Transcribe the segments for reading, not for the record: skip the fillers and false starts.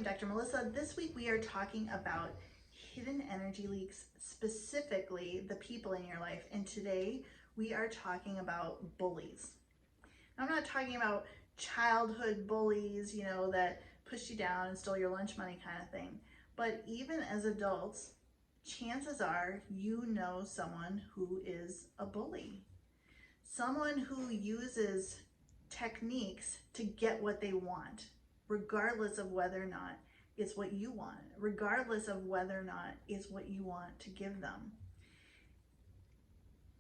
Dr. Melissa. This week we are talking about hidden energy leaks, specifically the people in your life. And today we are talking about bullies. Now, I'm not talking about childhood bullies, that pushed you down and stole your lunch money kind of thing. But even as adults, chances are you know someone who is a bully. Someone who uses techniques to get what they want, regardless of whether or not it's what you want, regardless of whether or not it's what you want to give them.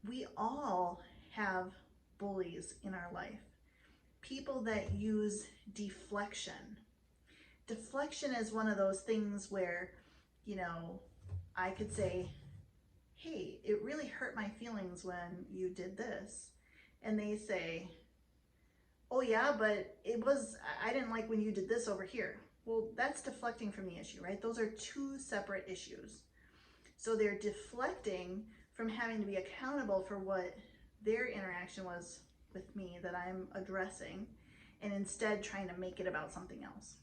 We all have bullies in our life. People that use deflection. Deflection is one of those things where, I could say, hey, it really hurt my feelings when you did this. And they say, oh yeah, but I didn't like when you did this over here. Well, that's deflecting from the issue, right? Those are two separate issues. So they're deflecting from having to be accountable for what their interaction was with me that I'm addressing, and instead trying to make it about something else.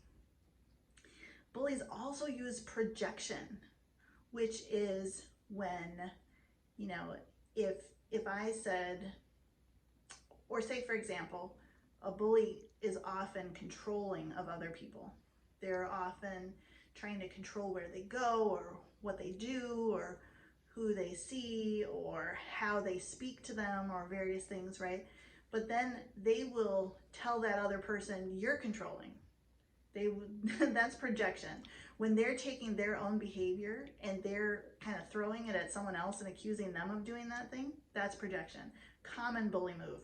Bullies also use projection, which is when, if I said, or say for example, a bully is often controlling of other people. They're often trying to control where they go or what they do or who they see or how they speak to them or various things, right? But then they will tell that other person, you're controlling. That's projection. When they're taking their own behavior and they're kind of throwing it at someone else and accusing them of doing that thing, that's projection. Common bully move.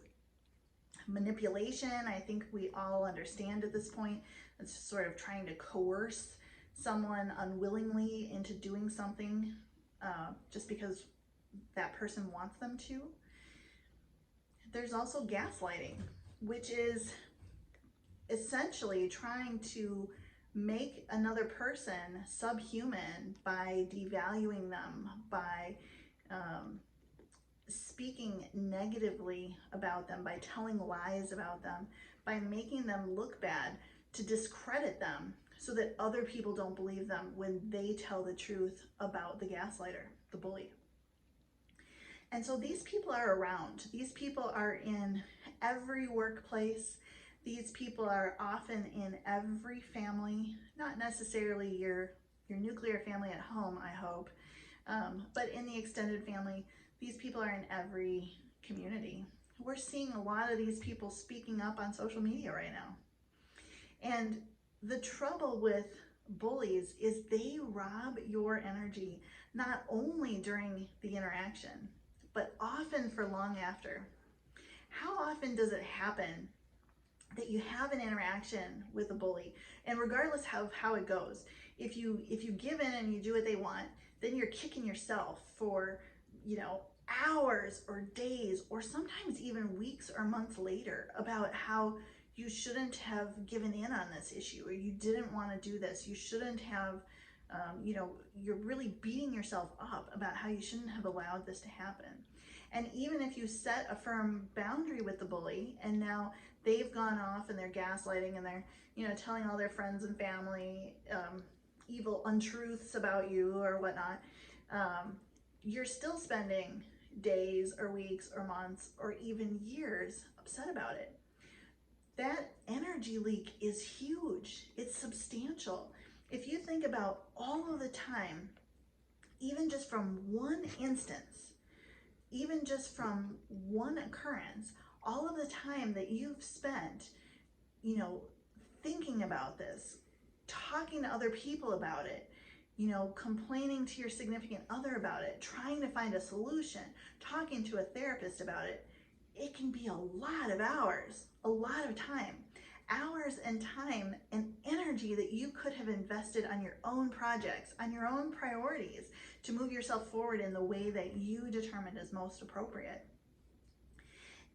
Manipulation, I think we all understand at this point. It's sort of trying to coerce someone unwillingly into doing something just because that person wants them to. There's also gaslighting, which is essentially trying to make another person subhuman by devaluing them, by speaking negatively about them, by telling lies about them, by making them look bad, to discredit them so that other people don't believe them when they tell the truth about the gaslighter, the bully. And so these people are around. These people are in every workplace. These people are often in every family, not necessarily your nuclear family at home, I hope, but in the extended family. These people are in every community. We're seeing a lot of these people speaking up on social media right now. And the trouble with bullies is they rob your energy, not only during the interaction, but often for long after. How often does it happen that you have an interaction with a bully, and regardless of how it goes, if you give in and you do what they want, then you're kicking yourself for, hours or days or sometimes even weeks or months later about how you shouldn't have given in on this issue, or you didn't want to do this. You shouldn't have, you're really beating yourself up about how you shouldn't have allowed this to happen. And even if you set a firm boundary with the bully and now they've gone off and they're gaslighting and they're, telling all their friends and family evil untruths about you or whatnot, you're still spending days or weeks or months or even years upset about it. That energy leak is huge. It's substantial. If you think about all of the time, even just from one instance, even just from one occurrence, all of the time that you've spent, thinking about this, talking to other people about it, complaining to your significant other about it, trying to find a solution, talking to a therapist about it, it can be a lot of hours, a lot of time. Hours and time and energy that you could have invested on your own projects, on your own priorities, to move yourself forward in the way that you determined is most appropriate.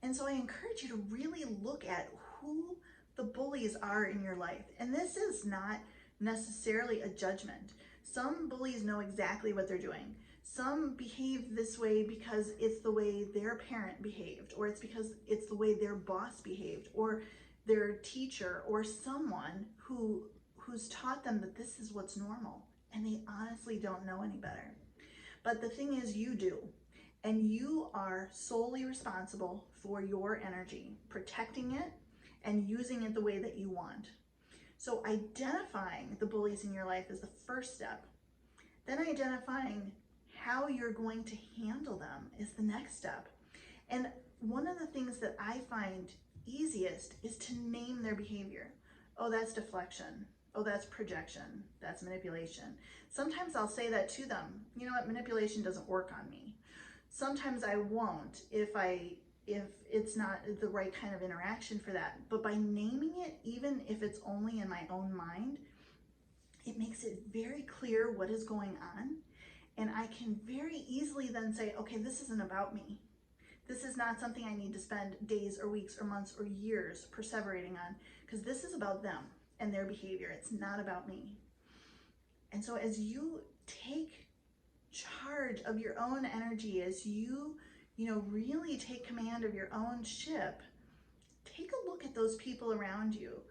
And so I encourage you to really look at who the bullies are in your life. And this is not necessarily a judgment. Some bullies know exactly what they're doing. Some behave this way because it's the way their parent behaved, or it's because it's the way their boss behaved, or their teacher, or someone who who's taught them that this is what's normal, and they honestly don't know any better. But the thing is, you do. And you are solely responsible for your energy, protecting it and using it the way that you want. So identifying the bullies in your life is the first step. Then identifying how you're going to handle them is the next step. And one of the things that I find easiest is to name their behavior. Oh, that's deflection. Oh, that's projection. That's manipulation. Sometimes I'll say that to them. You know what? Manipulation doesn't work on me. Sometimes I won't if it's not the right kind of interaction for that. But by naming it, even if it's only in my own mind, it makes it very clear what is going on. And I can very easily then say, okay, this isn't about me. This is not something I need to spend days or weeks or months or years perseverating on, because this is about them and their behavior. It's not about me. And so as you take charge of your own energy, as you really take command of your own ship, take a look at those people around you.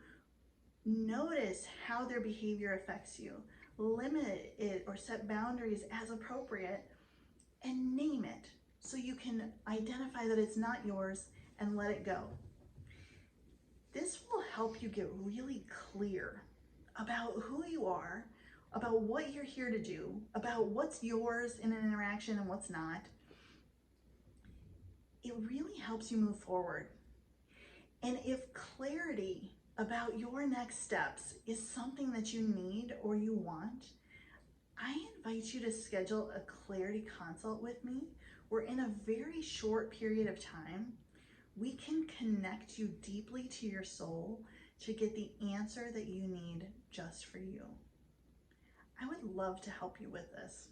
Notice how their behavior affects you. Limit it or set boundaries as appropriate, and name it so you can identify that it's not yours and let it go. This will help you get really clear about who you are, about what you're here to do, about what's yours in an interaction and what's not. It really helps you move forward. And if clarity about your next steps is something that you need or you want, I invite you to schedule a clarity consult with me, where in a very short period of time, we can connect you deeply to your soul to get the answer that you need just for you. I would love to help you with this.